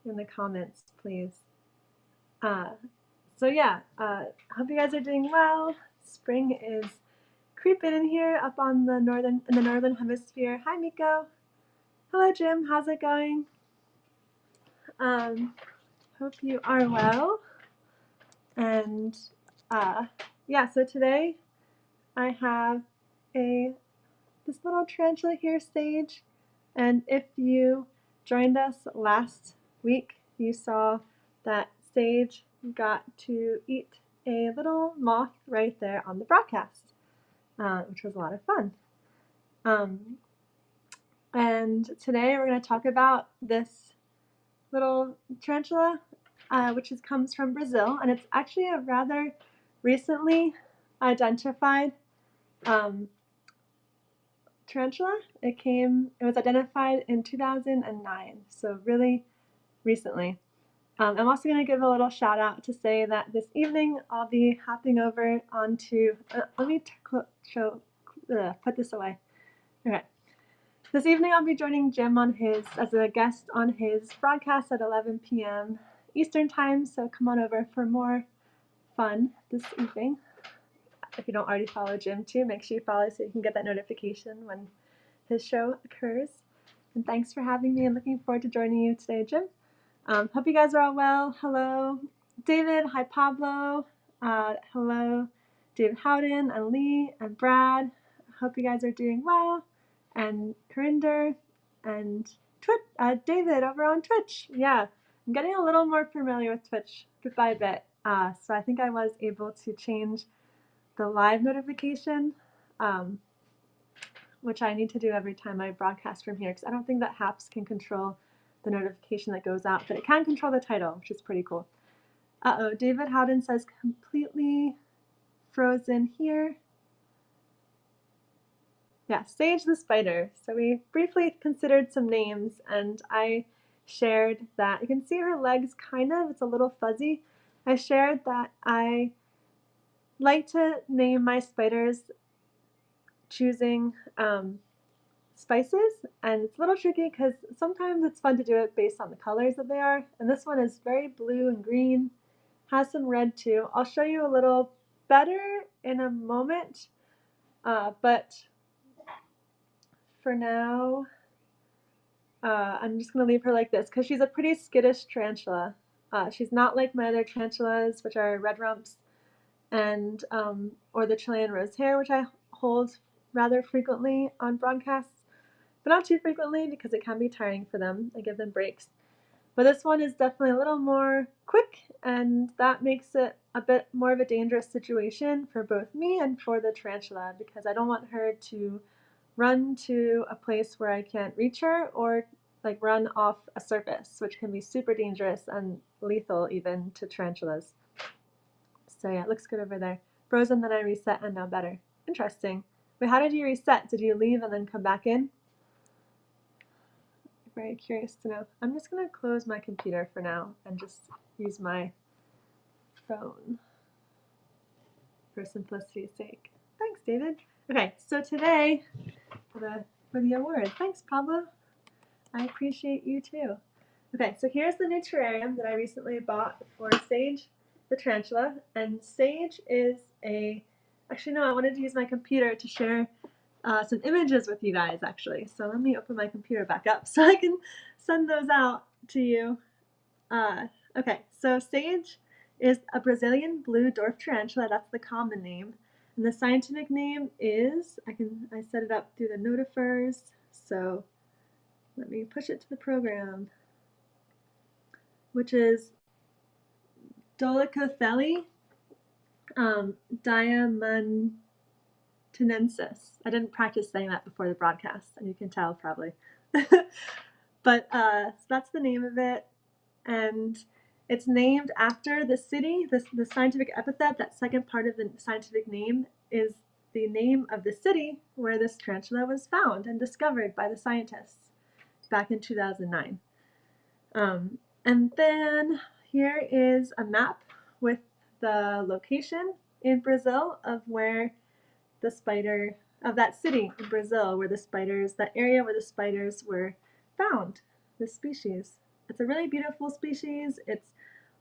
in the comments, please. So yeah, hope you guys are doing well. Spring is creeping in here up on the northern hemisphere. Hi Miko. Hello Jim. How's it going? Hope you are well. And yeah, so today I have this little tarantula here, Sage. And if you joined us last week, you saw that Sage got to eat a little moth right there on the broadcast, which was a lot of fun. And today we're going to talk about this little tarantula, which comes from Brazil, and it's actually a rather recently identified tarantula. It was identified in 2009, so really recently. I'm also going to give a little shout out to say that this evening I'll be hopping over onto, let me put this away. Okay. This evening I'll be joining Jim as a guest on his broadcast at 11 p.m. Eastern time, so come on over for more fun this evening. If you don't already follow Jim too, make sure you follow so you can get that notification when his show occurs. And thanks for having me and looking forward to joining you today, Jim. Hope you guys are all well. Hello, David. Hi, Pablo. Hello, David Howden and Lee and Brad. Hope you guys are doing well. And Corinder and David over on Twitch. Yeah, I'm getting a little more familiar with Twitch bit by bit. So I think I was able to change the live notification, which I need to do every time I broadcast from here, because I don't think that Haps can control the notification that goes out, but it can control the title, which is pretty cool. Uh-oh, David Howden says completely frozen here. Yeah, Sage the Spider. So we briefly considered some names, and I shared that, you can see her legs kind of, it's a little fuzzy. I shared that I like to name my spiders choosing spices, and it's a little tricky because sometimes it's fun to do it based on the colors that they are, and this one is very blue and green, has some red too. I'll show you a little better in a moment, but for now I'm just going to leave her like this because she's a pretty skittish tarantula. She's not like my other tarantulas, which are red rumps and or the Chilean rose hair, which I hold rather frequently on broadcasts, but not too frequently because it can be tiring for them. I give them breaks. But this one is definitely a little more quick, and that makes it a bit more of a dangerous situation for both me and for the tarantula, because I don't want her to run to a place where I can't reach her, or like run off a surface, which can be super dangerous and lethal even to tarantulas. So yeah, it looks good over there. Frozen, then I reset, and now better. Interesting. Wait, how did you reset? Did you leave and then come back in? Very curious to know. I'm just going to close my computer for now and just use my phone for simplicity's sake. Thanks, David. Okay, so today for the award. Thanks, Pablo. I appreciate you too. Okay, so here's the new terrarium that I recently bought for Sage the tarantula. And Sage is actually no, I wanted to use my computer to share some images with you guys, actually. So let me open my computer back up so I can send those out to you. Okay, so Sage is a Brazilian blue dwarf tarantula. That's the common name. And the scientific name is, I set it up through the notifers. So let me push it to the program, which is Dolichothele diamantinensis. I didn't practice saying that before the broadcast, and you can tell probably. But so that's the name of it, and it's named after the city. The scientific epithet, that second part of the scientific name, is the name of the city where this tarantula was found and discovered by the scientists back in 2009. And then here is a map with the location in Brazil of where the spider, of that city in Brazil where the spiders, that area where the spiders were found, this species. It's a really beautiful species. It's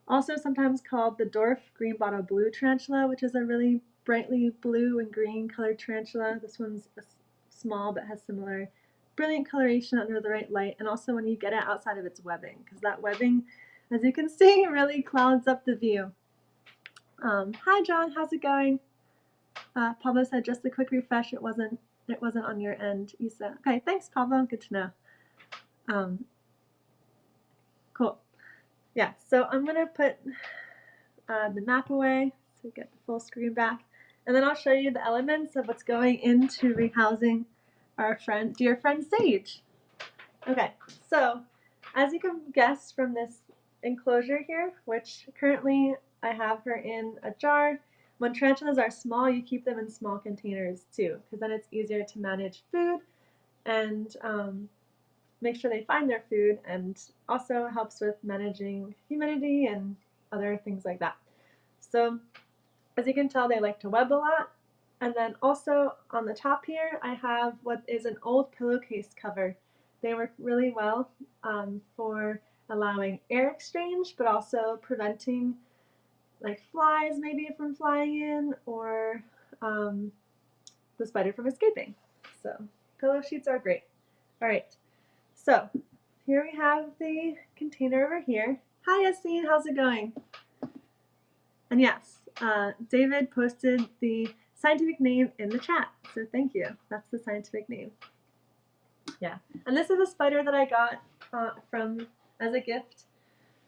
also sometimes called the Dwarf green bottle blue tarantula, which is a really brightly blue and green colored tarantula. This one's small but has similar brilliant coloration under the right light, and also when you get it outside of its webbing, because that webbing, as you can see, really clouds up the view. Hi John, how's it going? Pablo said just a quick refresh. It wasn't on your end, Isa. Okay, thanks Pablo. Good to know. Cool. Yeah, so I'm gonna put the map away so get the full screen back, and then I'll show you the elements of what's going into rehousing our dear friend Sage. Okay, so as you can guess from this enclosure here, which currently I have her in a jar. When tarantulas are small, you keep them in small containers too, because then it's easier to manage food and make sure they find their food, and also helps with managing humidity and other things like that. So as you can tell, they like to web a lot. And then also on the top here, I have what is an old pillowcase cover. They work really well for allowing air exchange, but also preventing like flies maybe from flying in, or the spider from escaping. So pillow sheets are great. All right, so here we have the container over here. Hi Yassine, how's it going? And yes, David posted the scientific name in the chat, so thank you. That's the scientific name. Yeah, and this is a spider that I got as a gift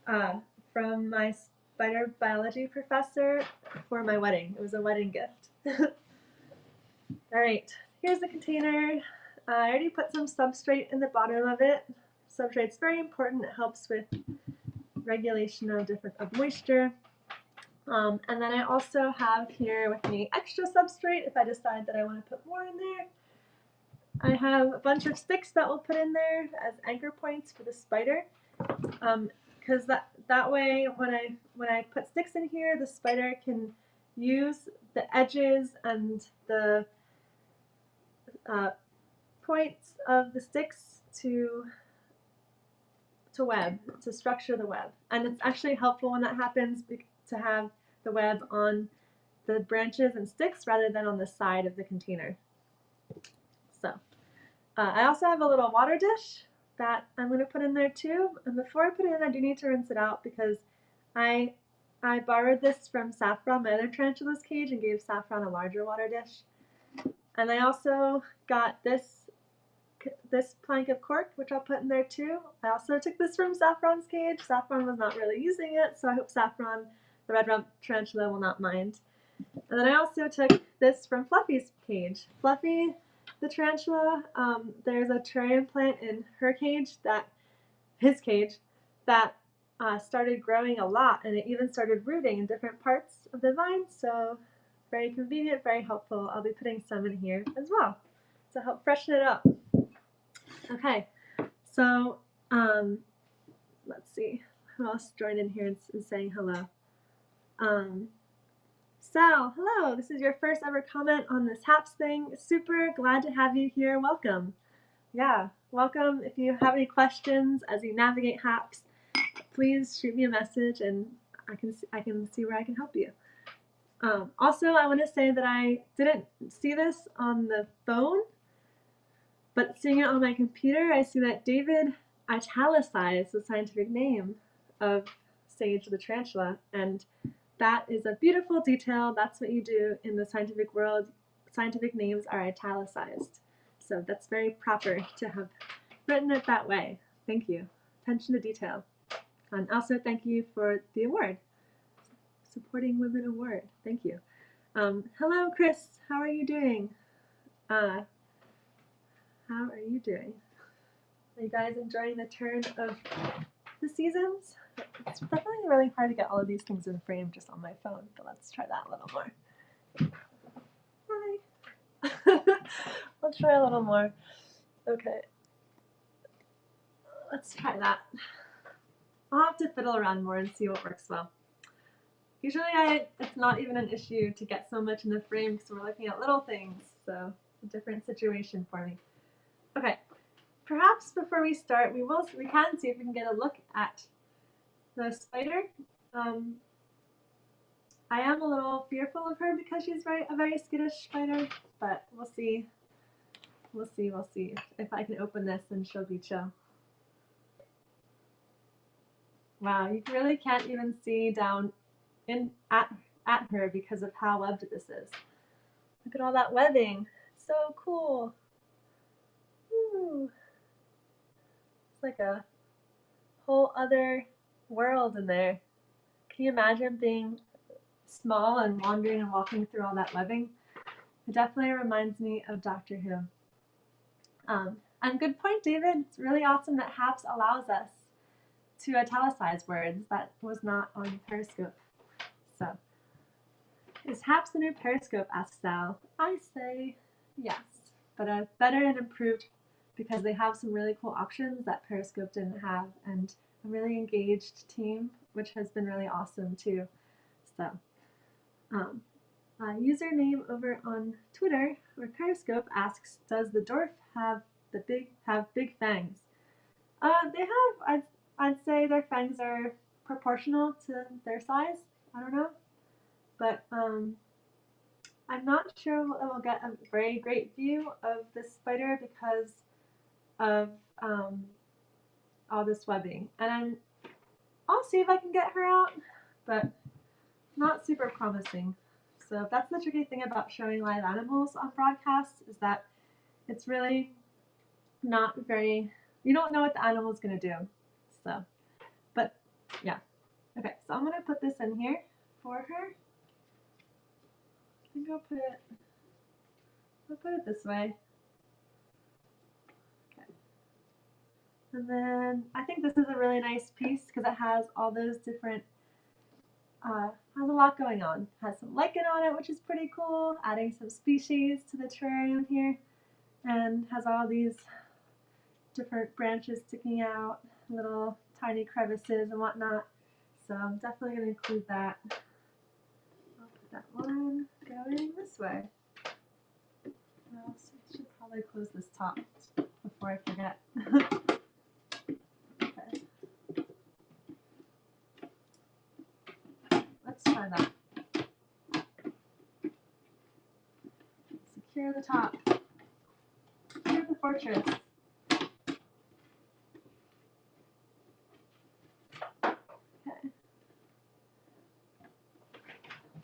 from my spider biology professor for my wedding. It was a wedding gift. All right, here's the container. I already put some substrate in the bottom of it. Substrate's very important. It helps with regulation of moisture. And then I also have here with me extra substrate if I decide that I want to put more in there. I have a bunch of sticks that we'll put in there as anchor points for the spider, because that way when I put sticks in here, the spider can use the edges and the points of the sticks to structure the web. And it's actually helpful when that happens to have the web on the branches and sticks rather than on the side of the container. So I also have a little water dish that I'm going to put in there too. And before I put it in, I do need to rinse it out because I borrowed this from Saffron, my other tarantula's cage, and gave Saffron a larger water dish. And I also got this plank of cork, which I'll put in there too. I also took this from Saffron's cage. Saffron was not really using it, so I hope Saffron, the red-rumped tarantula, will not mind. And then I also took this from Fluffy's cage. Fluffy, the tarantula, there's a terrarium plant in his cage, that started growing a lot, and it even started rooting in different parts of the vine, so very convenient, very helpful. I'll be putting some in here as well to help freshen it up. Okay, so let's see who else joined in here and is saying hello. Sal, hello. This is your first ever comment on this HAPS thing. Super glad to have you here. Welcome. Yeah, welcome. If you have any questions as you navigate HAPS, please shoot me a message and I can see where I can help you. Also, I want to say that I didn't see this on the phone, but seeing it on my computer, I see that David italicized the scientific name of Sage the tarantula, and that is a beautiful detail. That's what you do in the scientific world. Scientific names are italicized, so that's very proper to have written it that way. Thank you. Attention to detail. And also thank you for the award. Supporting Women Award. Thank you. Hello, Chris. How are you doing? How are you doing? Are you guys enjoying the turn of the seasons? It's definitely really hard to get all of these things in frame just on my phone, but let's try that a little more. Hi. Let's try a little more. Okay. Let's try that. I'll have to fiddle around more and see what works well. Usually it's not even an issue to get so much in the frame because we're looking at little things, so it's a different situation for me. Okay, perhaps before we start, we can see if we can get a look at the spider. Um, I am a little fearful of her because she's a very skittish spider, but we'll see. We'll see. We'll see if I can open this and she'll be chill. Wow, you really can't even see down at her because of how webbed this is. Look at all that webbing. So cool. Ooh. It's like a whole other world in there. Can you imagine being small and wandering and walking through all that webbing? It definitely reminds me of Doctor Who. And good point, David. It's really awesome that HAPS allows us to italicize words. That was not on Periscope. So, is HAPS the new Periscope, asks Sal. I say yes, but a better and improved because they have some really cool options that Periscope didn't have, and a really engaged team, which has been really awesome too. So, username over on Twitter or Periscope asks, "Does the dwarf have big fangs?" They have. I'd say their fangs are proportional to their size. I don't know, but I'm not sure we'll get a very great view of this spider because of all this webbing. And I'll see if I can get her out, but not super promising. So that's the tricky thing about showing live animals on broadcasts, is that it's really not very, you don't know what the animal's going to do. So, but yeah. Okay, so I'm going to put this in here for her. I think I'll put it this way. Okay. And then I think this is a really nice piece because it has all those different, has a lot going on. It has some lichen on it, which is pretty cool, adding some species to the terrarium here, and has all these different branches sticking out, little tiny crevices and whatnot. So I'm definitely going to include that. I'll put that one going this way. I should probably close this top before I forget. Okay. Let's try that. Secure the top. Secure the fortress. Okay.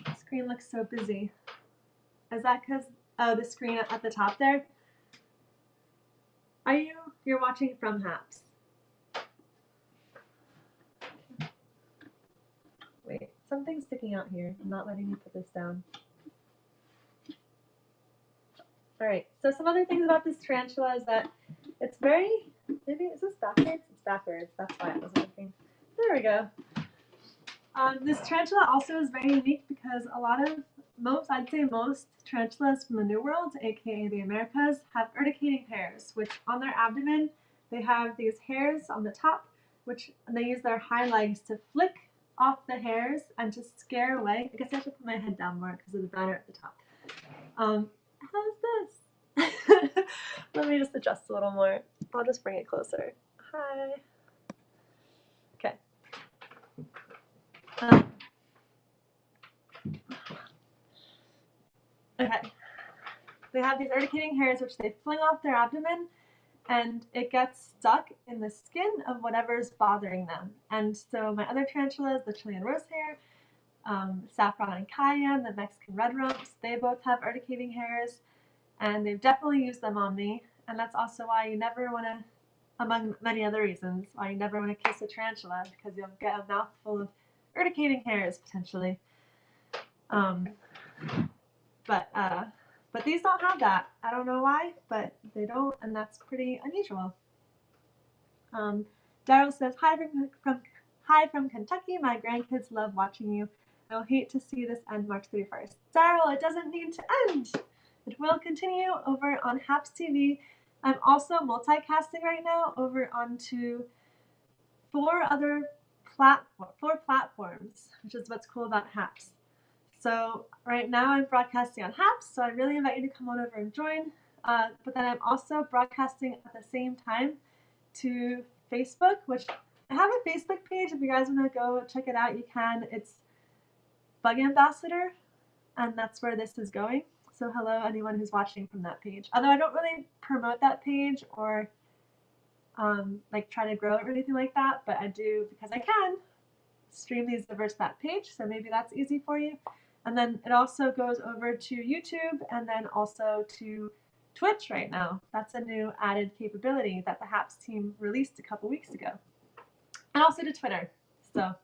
The screen looks so busy. Is that because, oh, the screen at the top there? You're watching from HAPS. Wait, something's sticking out here. I'm not letting me put this down. All right, so some other things about this tarantula is that it's very, maybe, is this backwards? It's backwards, that's why it wasn't working. There we go. This tarantula also is very unique because I'd say most tarantulas from the New World, aka the Americas, have urticating hairs, which on their abdomen, they have these hairs on the top, which they use their hind legs to flick off the hairs and to scare away. I guess I should put my head down more because of the banner at the top. How's this? Let me just adjust a little more. I'll just bring it closer. Hi. Okay. Okay. They have these urticating hairs which they fling off their abdomen, and it gets stuck in the skin of whatever's bothering them. And so my other tarantulas, the Chilean rosehair, saffron and cayenne, the Mexican red rumps, they both have urticating hairs, and they've definitely used them on me. And that's also why you never want to, among many other reasons, why you never want to kiss a tarantula, because you'll get a mouthful of urticating hairs potentially. But these don't have that. I don't know why, but they don't, and that's pretty unusual. Daryl says, hi from Kentucky. My grandkids love watching you. I'll hate to see this end March 31st. Daryl, it doesn't need to end. It will continue over on HAPS TV. I'm also multicasting right now over onto four platforms, which is what's cool about HAPS. So right now I'm broadcasting on HAPS, so I really invite you to come on over and join. but then I'm also broadcasting at the same time to Facebook, which I have a Facebook page. If you guys want to go check it out, you can. It's Bug Ambassador, and that's where this is going. So hello, anyone who's watching from that page. Although I don't really promote that page or like try to grow it or anything like that, but I do, because I can, stream these over to that page. So maybe that's easy for you. And then it also goes over to YouTube and then also to Twitch right now. That's a new added capability that the HAPS team released a couple weeks ago. And also to Twitter. So,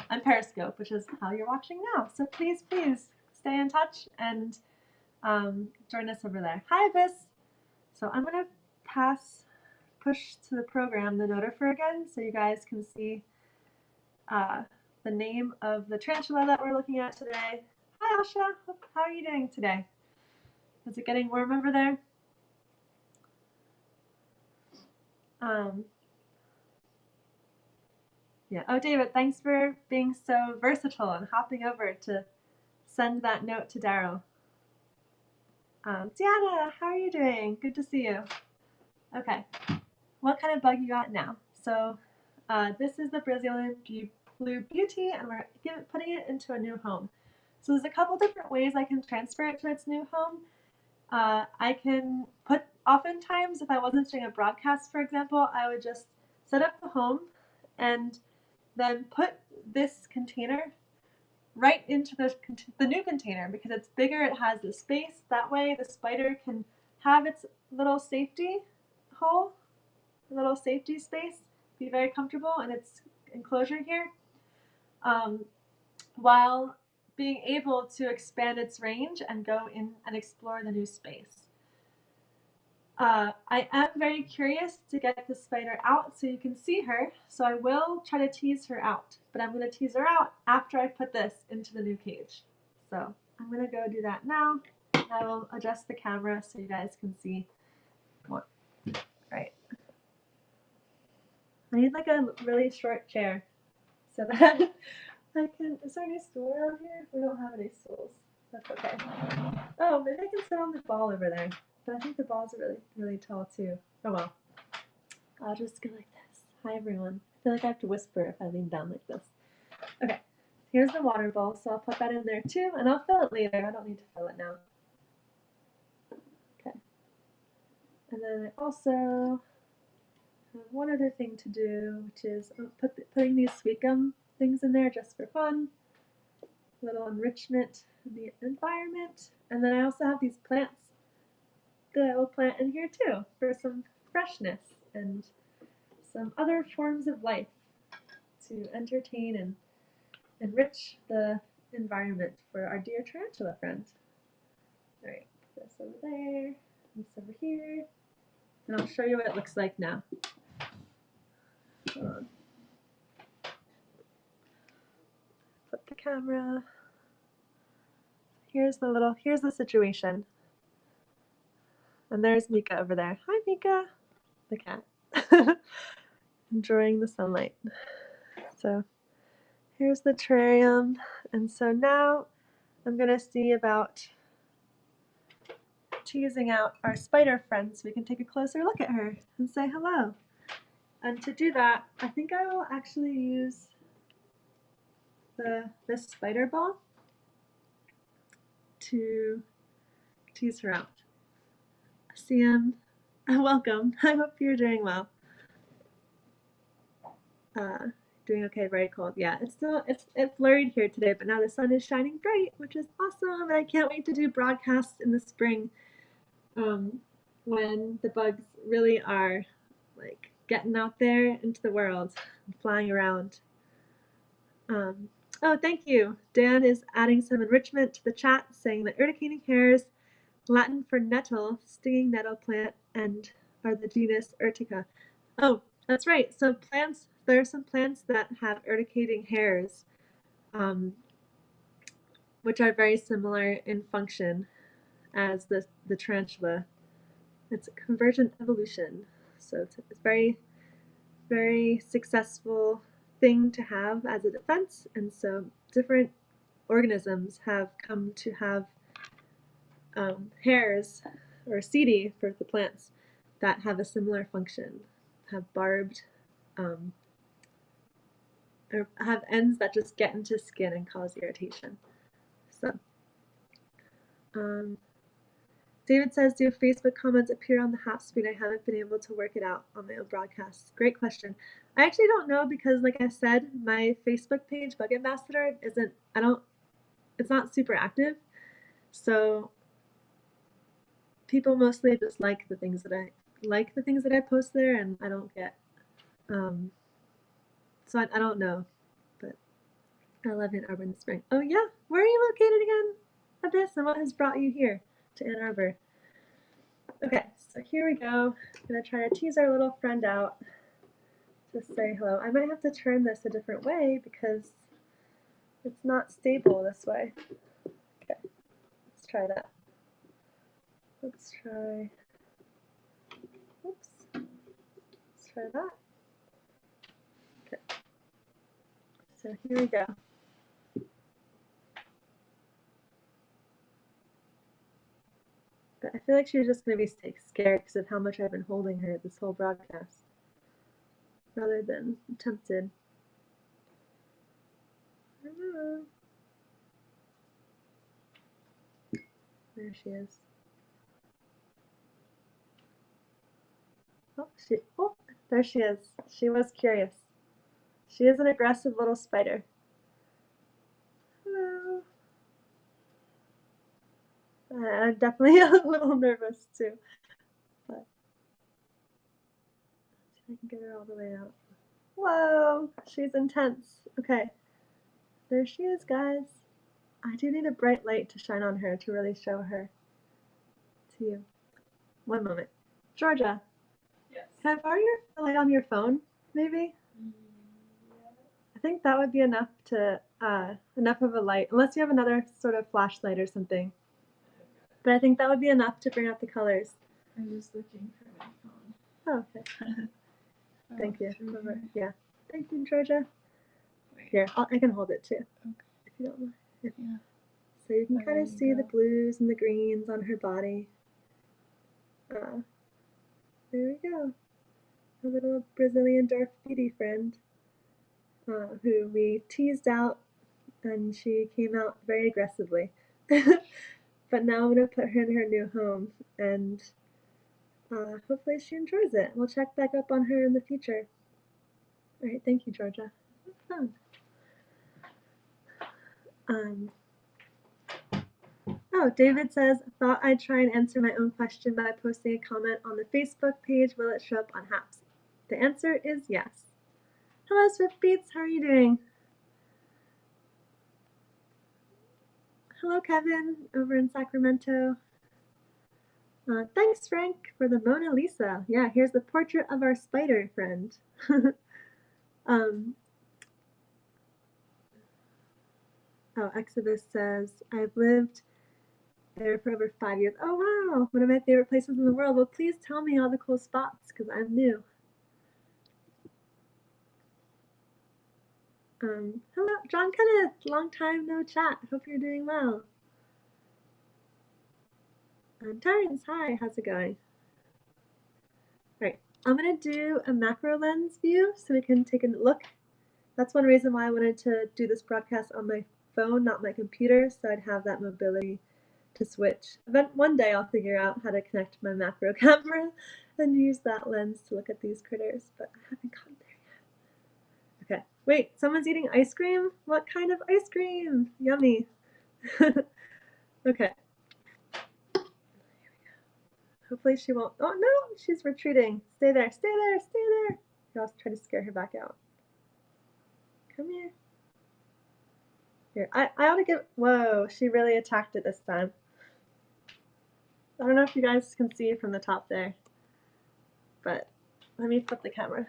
and Periscope, which is how you're watching now. So please, please stay in touch and join us over there. Hi, Abyss. So I'm going to push to the program the notifier again so you guys can see the name of the tarantula that we're looking at today. Hi, Asha. How are you doing today? Is it getting warm over there? Yeah. Oh, David, thanks for being so versatile and hopping over to send that note to Daryl. Deanna, how are you doing? Good to see you. Okay. What kind of bug you got now? So this is the Brazilian Blue Beauty, and we're putting it into a new home. So there's a couple different ways I can transfer it to its new home. I can oftentimes, if I wasn't doing a broadcast, for example, I would just set up the home and then put this container right into the new container because it's bigger, it has the space. That way the spider can have its little safety hole, little safety space, be very comfortable in its enclosure here, while being able to expand its range and go in and explore the new space. I am very curious to get the spider out so you can see her, so I will try to tease her out, but I'm going to tease her out after I put this into the new cage. So I'm going to go do that now. I will adjust the camera so you guys can see more. Right. I need like a really short chair so that I can. Is there any stool around here? We don't have any stools. That's okay. Oh, maybe I can sit on the ball over there. But I think the balls are really, really tall too. Oh well. I'll just go like this. Hi everyone. I feel like I have to whisper if I lean down like this. Okay. Here's the water bowl, so I'll put that in there too, and I'll fill it later. I don't need to fill it now. Okay. And then I also have one other thing to do, which is putting these sweet gum things in there just for fun. A little enrichment in the environment. And then I also have these plants that I will plant in here too for some freshness and some other forms of life to entertain and enrich the environment for our dear tarantula friend. All right, put this over there, this over here, and I'll show you what it looks like now. Hold on. Flip the camera. Here's the situation. And there's Mika over there. Hi, Mika, the cat. Enjoying the sunlight. So here's the terrarium. And so now I'm going to see about teasing out our spider friend so we can take a closer look at her and say hello. And to do that, I think I will actually use this spider ball to tease her out. Siam, welcome. I hope you're doing well. Doing okay, very cold. Yeah, it's flurried here today, but now the sun is shining bright, which is awesome, and I can't wait to do broadcasts in the spring when the bugs really are like getting out there into the world and flying around. Oh, thank you. Dan is adding some enrichment to the chat, saying that urticating hairs, Latin for nettle, stinging nettle plant, and are the genus Urtica. Oh, that's right. So plants, there are some plants that have urticating hairs, which are very similar in function as the tarantula. It's a convergent evolution. So it's a very, very successful thing to have as a defense. And so different organisms have come to have hairs or seedy for the plants that have a similar function, have barbed, or have ends that just get into skin and cause irritation. So, David says, do Facebook comments appear on the half speed? I haven't been able to work it out on my own broadcasts. Great question. I actually don't know because, like I said, my Facebook page, Bug Ambassador, it's not super active. So people mostly just like the things that I post there, and I don't get, so I don't know, but I live in Ann Arbor in the spring. Oh yeah, where are you located again, Abyss, and what has brought you here to Ann Arbor? Okay, so here we go. I'm gonna try to tease our little friend out to say hello. I might have to turn this a different way because it's not stable this way. Okay, let's try that. Let's try, oops, let's try that. Okay, so here we go. But I feel like she's just gonna be scared because of how much I've been holding her this whole broadcast, rather than tempted. I don't know. There she is. Oh, there she is. She was curious. She is an aggressive little spider. Hello. I'm definitely a little nervous too, but let's see if I can get her all the way out. Whoa, she's intense. Okay, there she is, guys. I do need a bright light to shine on her to really show her to you. One moment. Georgia, Yes. can I borrow your light on your phone, maybe? Yes. I think that would be enough of a light, unless you have another sort of flashlight or something. But I think that would be enough to bring out the colors. I'm just looking for my phone. Oh, okay. Thank you. Here. Yeah. Thank you, Georgia. Wait. Here, I can hold it too. Okay. If you don't mind. Yeah. So you can kind of see the blues and the greens on her body. There we go. A little Brazilian dwarf beauty friend, who we teased out, and she came out very aggressively. But now I'm going to put her in her new home, and hopefully she enjoys it. We'll check back up on her in the future. All right, thank you, Georgia. Fun. Oh, David says, thought I'd try and answer my own question by posting a comment on the Facebook page. Will it show up on Haps? The answer is yes. Hello, Swift Beats. How are you doing? Hello, Kevin, over in Sacramento. Thanks, Frank, for the Mona Lisa. Yeah, here's the portrait of our spider friend. Exodus says, I've lived there for over 5 years. Oh, wow, one of my favorite places in the world. Well, please tell me all the cool spots, because I'm new. Hello, John Kenneth. Long time no chat. Hope you're doing well. Terrence, hi. How's it going? Right, I'm gonna do a macro lens view so we can take a look. That's one reason why I wanted to do this broadcast on my phone, not my computer, so I'd have that mobility to switch. But one day I'll figure out how to connect my macro camera and use that lens to look at these critters, but I haven't gotten there yet. Okay, wait, someone's eating ice cream? What kind of ice cream? Yummy. Okay. Hopefully she won't. Oh no, she's retreating. Stay there, stay there, stay there. I'll try to scare her back out. Come here. Here, I ought to get. Whoa, she really attacked it this time. I don't know if you guys can see from the top there, but let me flip the camera.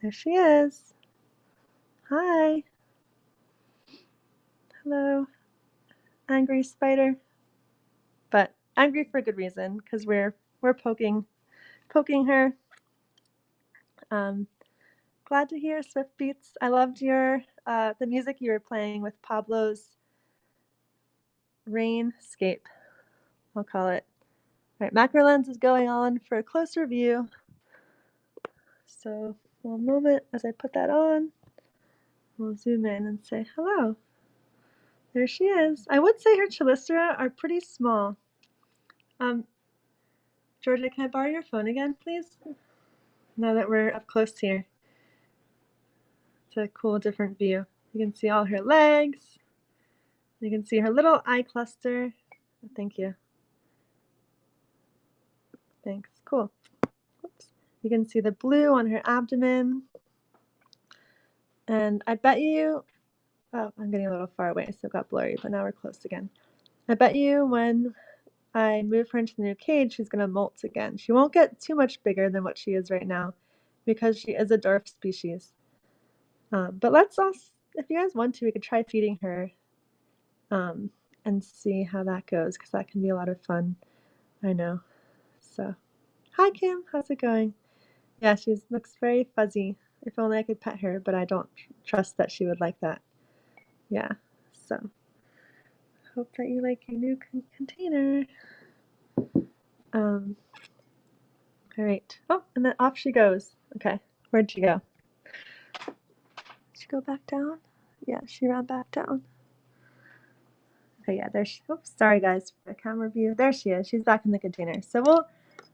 There she is. Hi. Hello, angry spider. But angry for a good reason, because we're poking her. Glad to hear Swift Beats. I loved your the music you were playing with Pablo's Rainscape, I'll call it. All right, macro lens is going on for a closer view. So one moment as I put that on, we'll zoom in and say hello. There she is. I would say her chelicera are pretty small. Georgia, can I borrow your phone again, please? Now that we're up close here. It's a cool, different view. You can see all her legs. You can see her little eye cluster. Thank you. Thanks. Cool. Oops. You can see the blue on her abdomen. And I bet you, oh, I'm getting a little far away, so it got blurry, but now we're close again. I bet you when I move her into the new cage, she's going to molt again. She won't get too much bigger than what she is right now because she is a dwarf species. But let's also, if you guys want to, we could try feeding her and see how that goes because that can be a lot of fun. I know. So, hi Kim, how's it going? Yeah, she looks very fuzzy. If only I could pet her, but I don't trust that she would like that. Yeah, so hope that you like your new container. All right. Oh, and then off she goes. Okay, where'd she go? Did she go back down? Yeah, she ran back down. Okay, yeah, there she. Oops, sorry guys for the camera view. There she is. She's back in the container. So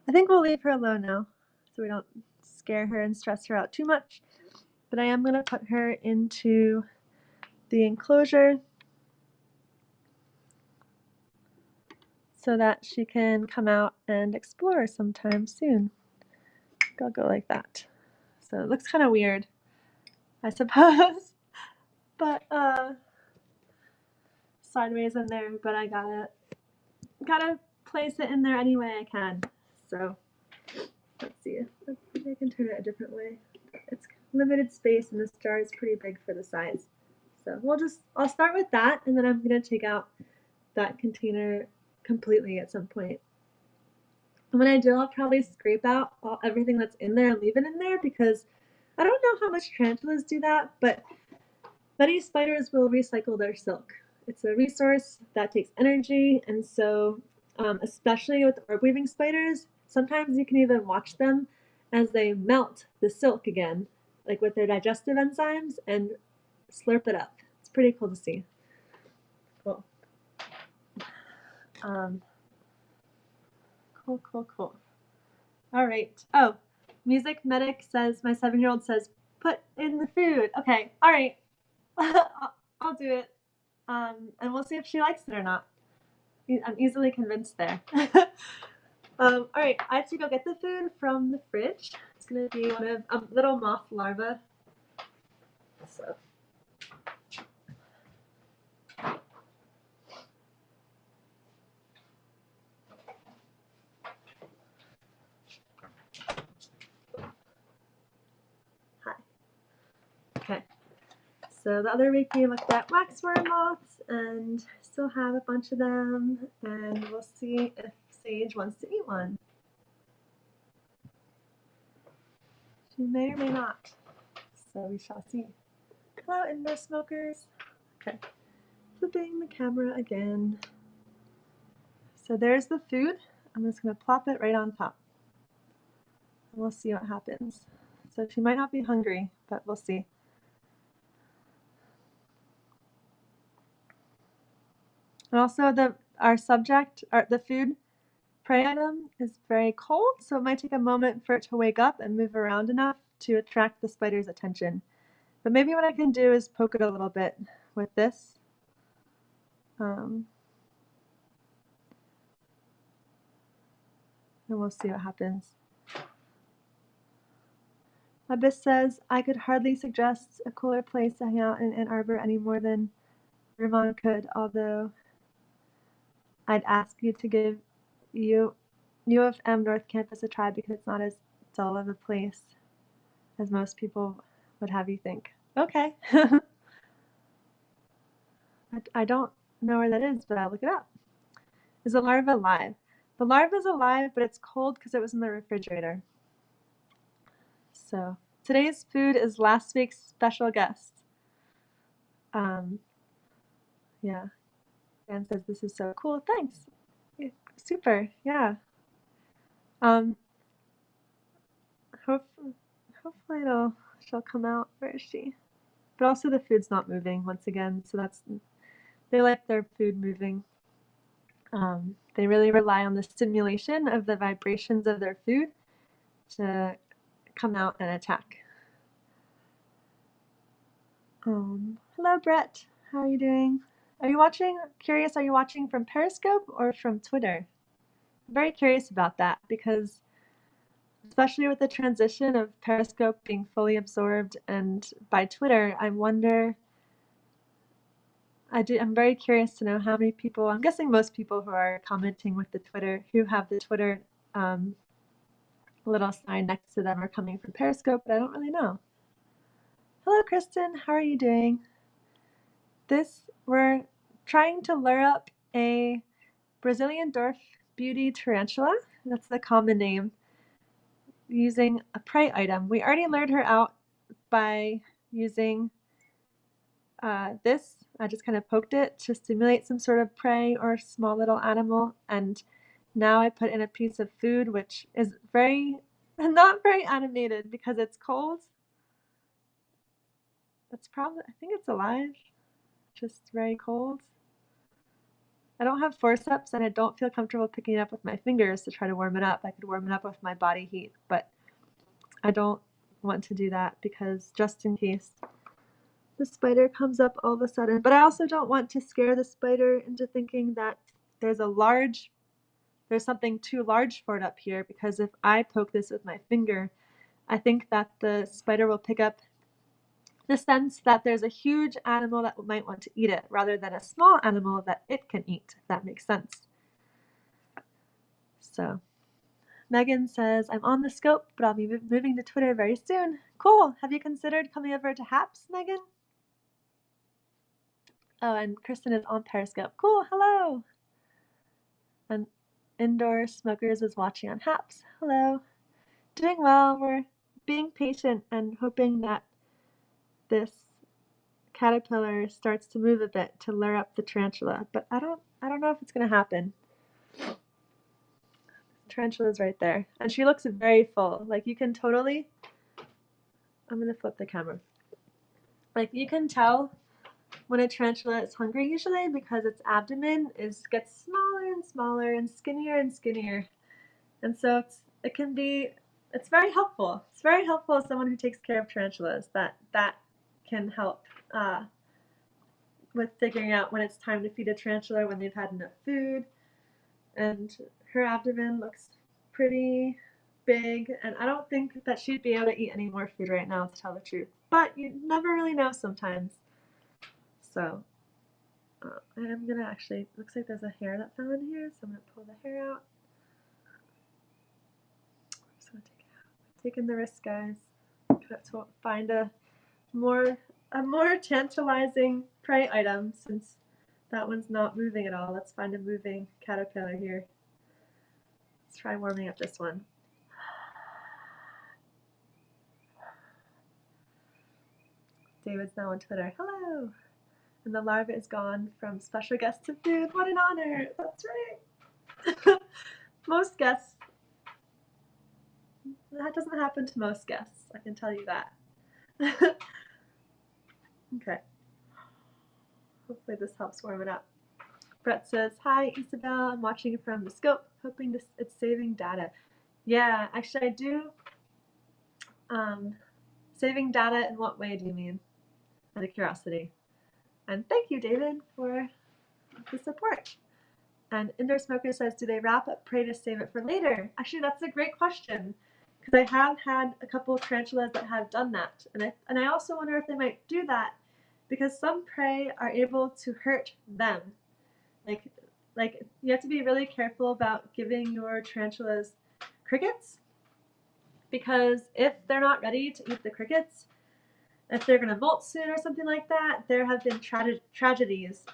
I think we'll leave her alone now, so we don't scare her and stress her out too much. But I am gonna put her into the enclosure so that she can come out and explore sometime soon. I'll go like that. So it looks kind of weird, I suppose, but sideways in there, but I gotta place it in there any way I can. So let's see, maybe I can turn it a different way. It's limited space and this jar is pretty big for the size. So I'll start with that and then I'm gonna take out that container completely at some point. And when I do, I'll probably scrape out everything that's in there and leave it in there because I don't know how much tarantulas do that, but many spiders will recycle their silk. It's a resource that takes energy, and so especially with orb weaving spiders, sometimes you can even watch them as they melt the silk again, like with their digestive enzymes, and slurp it up. It's pretty cool to see. Cool. Cool. All right. Oh, Music Medic says, my 7-year-old says, put in the food. Okay. All right. I'll do it. And we'll see if she likes it or not. I'm easily convinced there. All right. I have to go get the food from the fridge. It's going to be one of a little moth larva. So. Hi. Okay. So the other week we looked at waxworm moths and still have a bunch of them, and we'll see if Sage wants to eat one. She may or may not. So we shall see. Hello, indoor smokers. Okay. Flipping the camera again. So there's the food. I'm just going to plop it right on top. And we'll see what happens. So she might not be hungry, but we'll see. And also our subject, the food prey item is very cold, so it might take a moment for it to wake up and move around enough to attract the spider's attention. But maybe what I can do is poke it a little bit with this. And we'll see what happens. Abyss says, I could hardly suggest a cooler place to hang out in Ann Arbor any more than Vermont could, although I'd ask you to give U of M North Campus a try because it's not as dull of a place as most people would have you think. Okay. I don't know where that is, but I'll look it up. Is the larva alive? The larva is alive, but it's cold because it was in the refrigerator. So today's food is last week's special guest. Yeah. Dan says this is so cool. Thanks. Yeah, super. Yeah. Um, hopefully, hopefully she'll come out. Where is she? But also the food's not moving once again, so they like their food moving. They really rely on the stimulation of the vibrations of their food to come out and attack. Hello, Brett. How are you doing? Are you watching? Curious, are you watching from Periscope or from Twitter? I'm very curious about that because, especially with the transition of Periscope being fully absorbed and by Twitter, I'm very curious to know how many people, I'm guessing most people who are commenting with the Twitter, who have the Twitter little sign next to them are coming from Periscope, but I don't really know. Hello, Kristen. How are you doing? We're trying to lure up a Brazilian dwarf beauty tarantula. That's the common name. Using a prey item. We already lured her out by using this. I just kind of poked it to stimulate some sort of prey or small little animal. And now I put in a piece of food, which is not very animated because it's cold. I think it's alive, just very cold. I don't have forceps and I don't feel comfortable picking it up with my fingers to try to warm it up. I could warm it up with my body heat, but I don't want to do that because just in case the spider comes up all of a sudden. But I also don't want to scare the spider into thinking that there's something too large for it up here, because if I poke this with my finger, I think that the spider will pick up the sense that there's a huge animal that might want to eat it rather than a small animal that it can eat, if that makes sense. So Megan says, I'm on the scope, but I'll be moving to Twitter very soon. Cool. Have you considered coming over to Haps, Megan? Oh, and Kristen is on Periscope. Cool. Hello. And Indoor Smokers is watching on Haps. Hello. Doing well. We're being patient and hoping that this caterpillar starts to move a bit to lure up the tarantula, but I don't know if it's gonna happen. Tarantula's right there, and she looks very full. Like you can totally. I'm gonna flip the camera. Like you can tell when a tarantula is hungry usually because its abdomen gets smaller and smaller and skinnier, and so it's very helpful. It's very helpful as someone who takes care of tarantulas that can help with figuring out when it's time to feed a tarantula when they've had enough food. And her abdomen looks pretty big, and I don't think that she'd be able to eat any more food right now, to tell the truth. But you never really know sometimes. So I am gonna actually, looks like there's a hair that fell in here, so I'm gonna pull the hair out. I'm just gonna take it out. I'm taking the risk, guys. To find a more tantalizing prey item, since that one's not moving at all. Let's find a moving caterpillar here. Let's try warming up this one. David's now on Twitter. Hello! And the larva is gone from special guest to food. What an honor! That's right! Most guests, that doesn't happen to most guests, I can tell you that. Okay. Hopefully this helps warm it up. Brett says, hi, Isabel. I'm watching from the scope, hoping it's saving data. Yeah, actually I do. Saving data in what way do you mean? Out of curiosity. And thank you, David, for the support. And Indoor Smoker says, do they wrap up prey to save it for later? Actually, that's a great question, because I have had a couple of tarantulas that have done that. And I also wonder if they might do that because some prey are able to hurt them. Like you have to be really careful about giving your tarantulas crickets, because if they're not ready to eat the crickets, if they're going to molt soon or something like that, there have been tragedies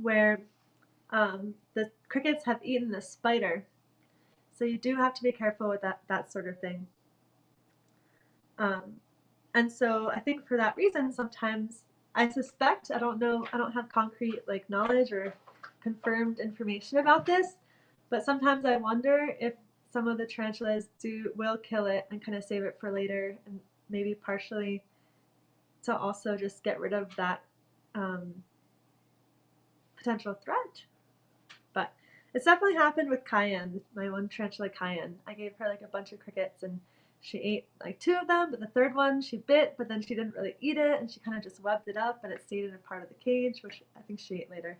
where the crickets have eaten the spider. So you do have to be careful with that sort of thing. And so I think for that reason, sometimes I suspect, I don't know, I don't have concrete like knowledge or confirmed information about this, but sometimes I wonder if some of the tarantulas will kill it and kind of save it for later, and maybe partially to also just get rid of that potential threat. But it's definitely happened with Cayenne, my one tarantula Cayenne. I gave her like a bunch of crickets and she ate like 2 of them, but the 3rd one she bit, but then she didn't really eat it and she kind of just webbed it up and it stayed in a part of the cage, which I think she ate later.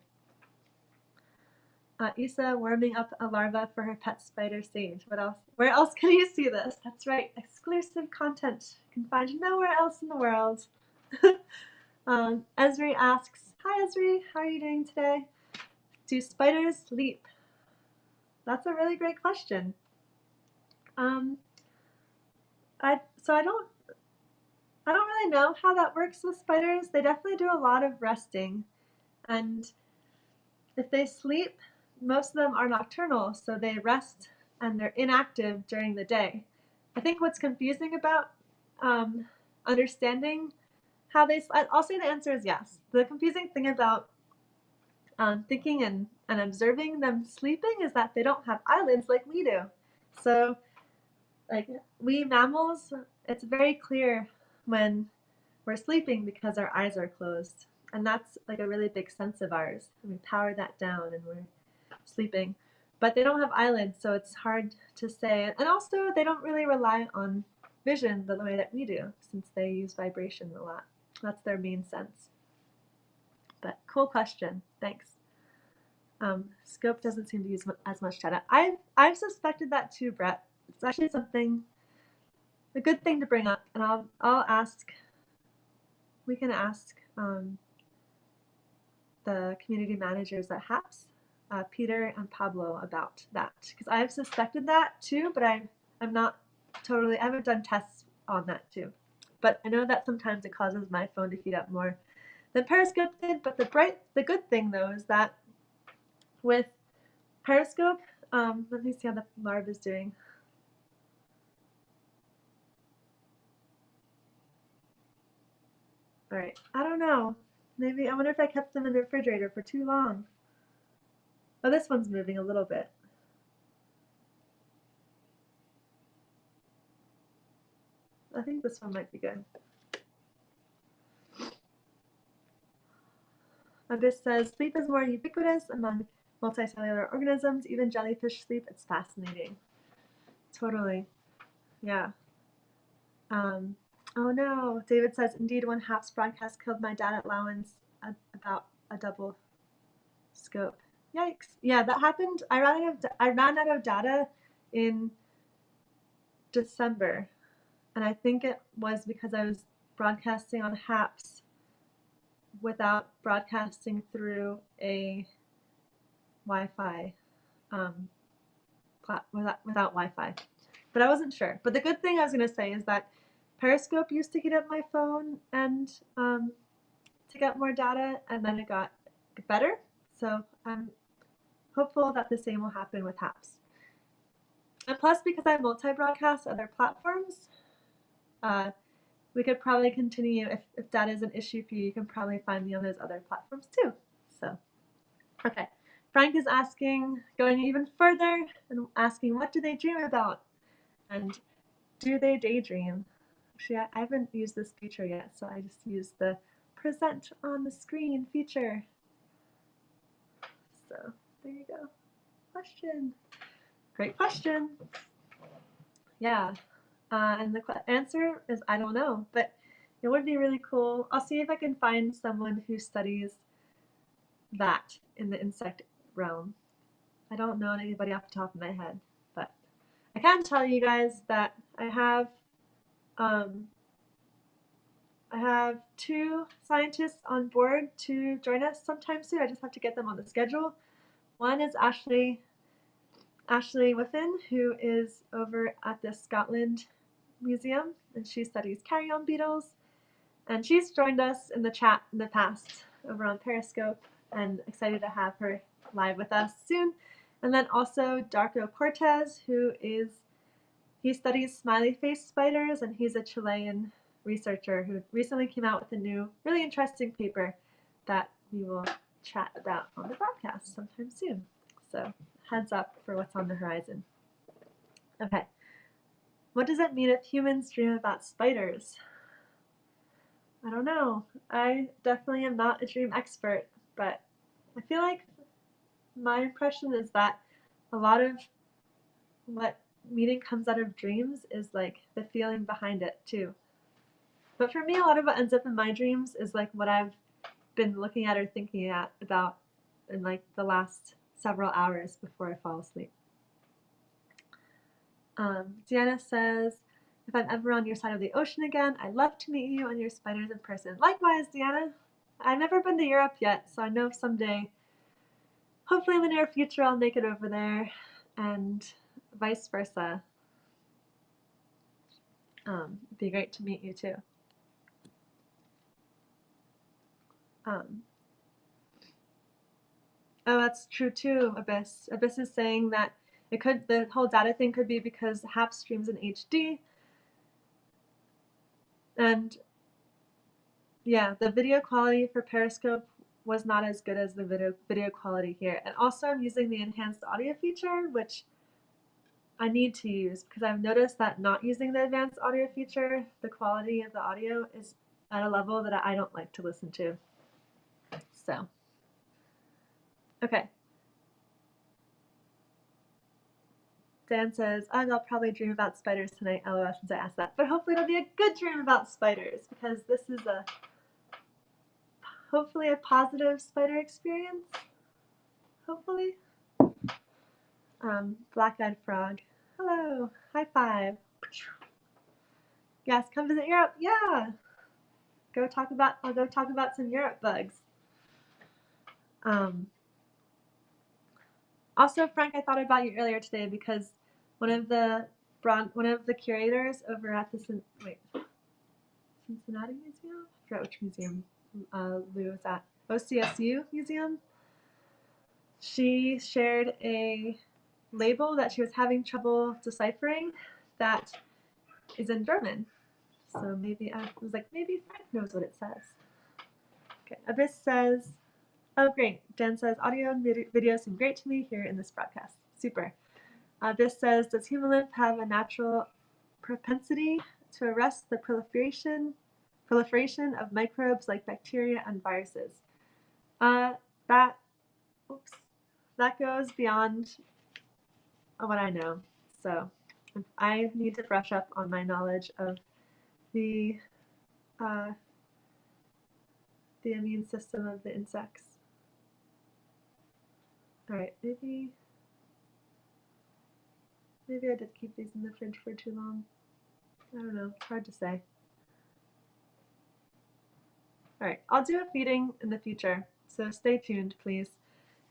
Isa warming up a larva for her pet spider Sage. What else? Where else can you see this? That's right, exclusive content you can find nowhere else in the world. Esri asks, hi Esri, how are you doing today? Do spiders sleep? That's a really great question. I don't really know how that works with spiders. They definitely do a lot of resting, and if they sleep, most of them are nocturnal, so they rest and they're inactive during the day. I think what's confusing about understanding how I'll say the answer is yes. The confusing thing about thinking and observing them sleeping is that they don't have eyelids like we do. So like we mammals, it's very clear when we're sleeping because our eyes are closed. And that's like a really big sense of ours. And we power that down and we're sleeping. But they don't have eyelids, so it's hard to say. And also, they don't really rely on vision the way that we do, since they use vibration a lot. That's their main sense. But cool question. Thanks. Scope doesn't seem to use as much data. I've suspected that too, Brett. It's actually a good thing to bring up, and I'll ask. We can ask the community managers at HAPS, Peter and Pablo, about that, because I've suspected that too, but I haven't done tests on that too. But I know that sometimes it causes my phone to heat up more than Periscope did. But the good thing though is that with Periscope, let me see how the larva is doing. All right, I don't know. Maybe I wonder if I kept them in the refrigerator for too long. Oh, this one's moving a little bit. I think this one might be good. Abyss says, sleep is more ubiquitous among multicellular organisms. Even jellyfish sleep. It's fascinating. Totally. Yeah. Oh no. David says, indeed, one HAPS broadcast killed my data allowance about a double scope. Yikes. Yeah, that happened. I ran out of data in December. And I think it was because I was broadcasting on HAPS without broadcasting through a Wi-Fi, without Wi-Fi. But I wasn't sure. But the good thing I was going to say is that Periscope used to heat up my phone and to get more data, and then it got better. So I'm hopeful that the same will happen with HAPS. And plus, because I multi-broadcast other platforms, we could probably continue. If data is an issue for you, you can probably find me on those other platforms too. So, okay. Frank is asking, going even further and asking, what do they dream about? And do they daydream? Actually, I haven't used this feature yet, so I just used the present on the screen feature. So there you go. Question. Great question. Yeah. And the answer is I don't know, but it would be really cool. I'll see if I can find someone who studies that in the insect realm. I don't know anybody off the top of my head, but I can tell you guys that I have 2 scientists on board to join us sometime soon. I just have to get them on the schedule. One is Ashley Whiffen, who is over at the Scotland Museum, and she studies carrion beetles. And she's joined us in the chat in the past over on Periscope, and excited to have her live with us soon. And then also Darko Cortez, he studies smiley face spiders, and he's a Chilean researcher who recently came out with a new, really interesting paper that we will chat about on the broadcast sometime soon. So heads up for what's on the horizon. Okay. What does it mean if humans dream about spiders? I don't know. I definitely am not a dream expert, but I feel like my impression is that a lot of what meaning comes out of dreams is like the feeling behind it too. But for me, a lot of what ends up in my dreams is like what I've been looking at or thinking about in like the last several hours before I fall asleep. Deanna says, if I'm ever on your side of the ocean again, I'd love to meet you and your spiders in person. Likewise, Deanna. I've never been to Europe yet, so I know someday, hopefully in the near future, I'll make it over there, and vice versa. It'd be great to meet you too. Oh, that's true too, Abyss. Abyss is saying that the whole data thing could be because HAP streams in HD. And yeah, the video quality for Periscope was not as good as the video quality here. And also I'm using the enhanced audio feature, which I need to use because I've noticed that not using the advanced audio feature, the quality of the audio is at a level that I don't like to listen to. So, okay. Dan says, I'll probably dream about spiders tonight, LOL, since I asked that. But hopefully it'll be a good dream about spiders, because this is hopefully a positive spider experience. Hopefully. Black-eyed frog. Hello. High five. Yes, come visit Europe. Yeah. I'll go talk about some Europe bugs. Also, Frank, I thought about you earlier today because one of the curators over at the Cincinnati Museum? I forgot which museum Lou was at. OCSU Museum. She shared a label that she was having trouble deciphering that is in German. So maybe I was like, maybe Frank knows what it says. Okay, Abyss says, oh great. Dan says, audio and video seem great to me here in this broadcast. Super. Abyss says, does human lymph have a natural propensity to arrest the proliferation of microbes like bacteria and viruses? That goes beyond what I know. So I need to brush up on my knowledge of the immune system of the insects. All right, maybe I did keep these in the fridge for too long. I don't know, it's hard to say. All right, I'll do a feeding in the future, so stay tuned, please.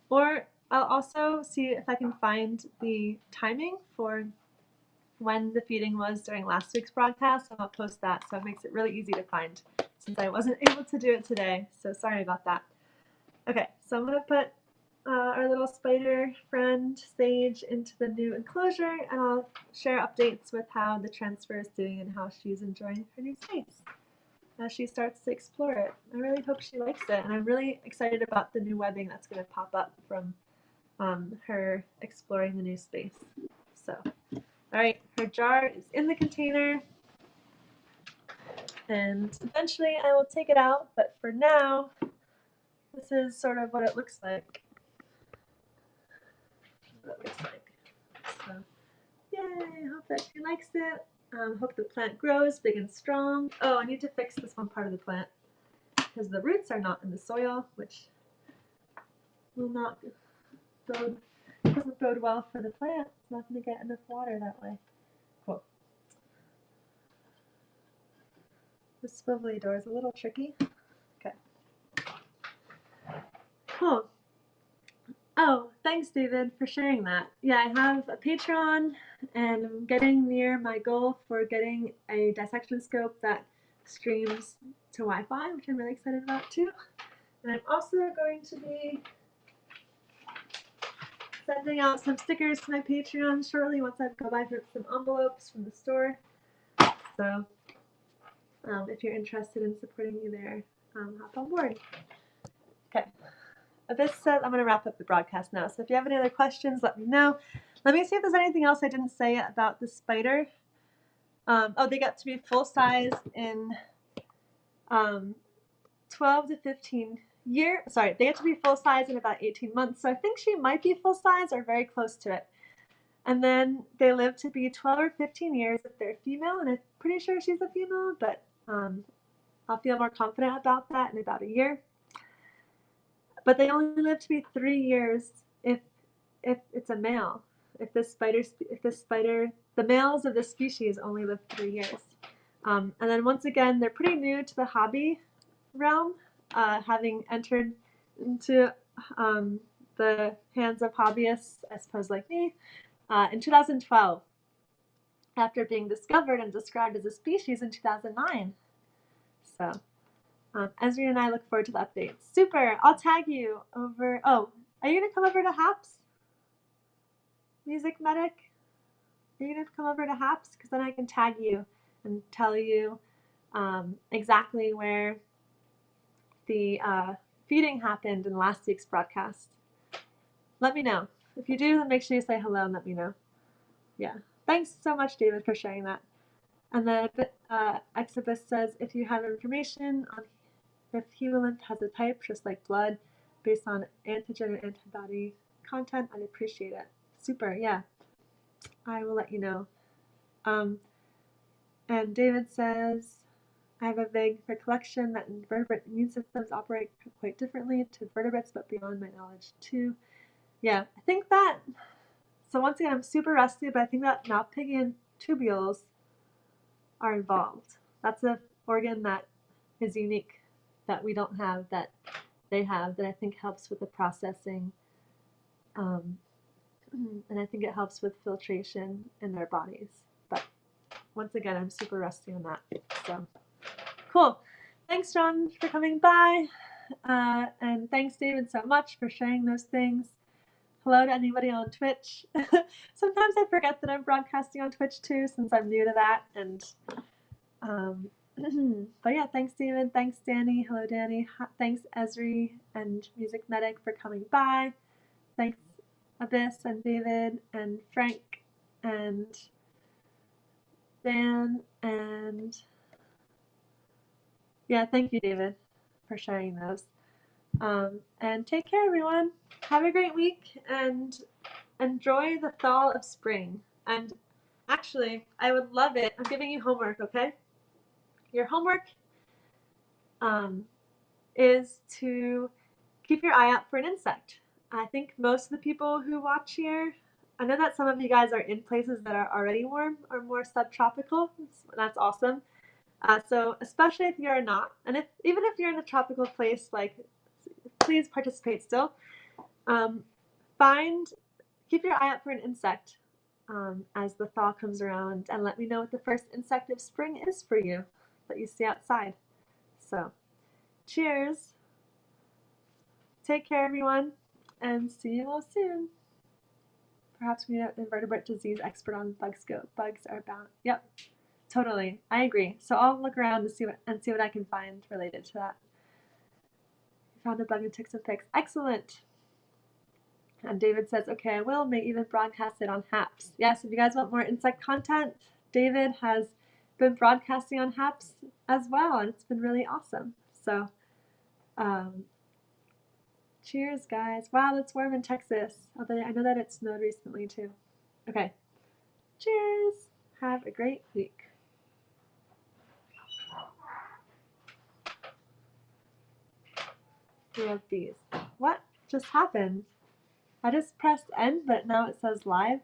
Or I'll also see if I can find the timing for when the feeding was during last week's broadcast, and I'll post that so it makes it really easy to find since I wasn't able to do it today, so sorry about that. Okay, so I'm going to put our little spider friend Sage into the new enclosure, and I'll share updates with how the transfer is doing and how she's enjoying her new space as she starts to explore it. I really hope she likes it, and I'm really excited about the new webbing that's going to pop up from her exploring the new space. So, all right, her jar is in the container, and eventually I will take it out, but for now, this is sort of what it looks like. So, yay, hope that she likes it. Hope the plant grows big and strong. Oh, I need to fix this one part of the plant because the roots are not in the soil, which will not doesn't bode well for the plant. It's not going to get enough water that way. Cool. The swivelly door is a little tricky. Okay. Cool. Oh, thanks, David, for sharing that. Yeah, I have a Patreon, and I'm getting near my goal for getting a dissection scope that streams to Wi-Fi, which I'm really excited about too. And I'm also going to be sending out some stickers to my Patreon shortly once I go buy some envelopes from the store. So if you're interested in supporting me there, hop on board. Okay. Abyss says, I'm going to wrap up the broadcast now. So if you have any other questions, let me know. Let me see if there's anything else I didn't say about the spider. Oh, they got to be full size in 12 to 15 years. Sorry, they get to be full size in about 18 months. So I think she might be full size or very close to it. And then they live to be 12 or 15 years if they're female, and I'm pretty sure she's a female, but I'll feel more confident about that in about a year. But they only live to be 3 years if it's a male. If the males of the species only live 3 years. And then once again, they're pretty new to the hobby realm, having entered into the hands of hobbyists, I suppose, like me, in 2012, after being discovered and described as a species in 2009. So Esri and I look forward to the updates. Super. I'll tag you over. Oh, are you going to come over to HAPS? Music Medic? Are you going to come over to HAPS? Because then I can tag you and tell you exactly where the feeding happened in last week's broadcast. Let me know. If you do, then make sure you say hello and let me know. Yeah. Thanks so much, David, for sharing that. And then Exibus says, if you have information on if hemolymph has a type, just like blood, based on antigen and antibody content, I'd appreciate it. Super, yeah. I will let you know. And David says, I have a vague recollection that invertebrate immune systems operate quite differently to vertebrates, but beyond my knowledge too. Yeah, I think that, so once again, I'm super rusty, but I think that Malpighian tubules are involved. That's an organ that is unique, that we don't have, that they have, that I think helps with the processing. And I think it helps with filtration in their bodies. But once again, I'm super rusty on that. So cool. Thanks, John, for coming by. And thanks, David, so much for sharing those things. Hello to anybody on Twitch. Sometimes I forget that I'm broadcasting on Twitch too, since I'm new to that. And but yeah, thanks, David. Thanks, Danny. Hello, Danny. Thanks, Esri and Music Medic for coming by. Thanks, Abyss and David and Frank and Dan and yeah, thank you, David, for sharing those. And take care, everyone. Have a great week and enjoy the thaw of spring. And actually, I would love it. I'm giving you homework, okay? Your homework is to keep your eye out for an insect. I think most of the people who watch here, I know that some of you guys are in places that are already warm or more subtropical. That's awesome. So especially if you're not, and even if you're in a tropical place, like please participate still. Keep your eye out for an insect as the thaw comes around, and let me know what the first insect of spring is for you that you see outside. So, cheers. Take care, everyone, and see you all soon. Perhaps we need an invertebrate disease expert on Bugscope. Bugs are bound. Yep, totally. I agree. So I'll look around to see what I can find related to that. Found a bug and took some pics. Excellent. And David says, okay, I will. May even broadcast it on HAPS. Yes, if you guys want more insect content, David has been broadcasting on HAPS as well, and it's been really awesome. So, cheers, guys. Wow, it's warm in Texas. Although I know that it snowed recently, too. Okay. Cheers. Have a great week. We have these. What just happened? I just pressed end, but now it says live.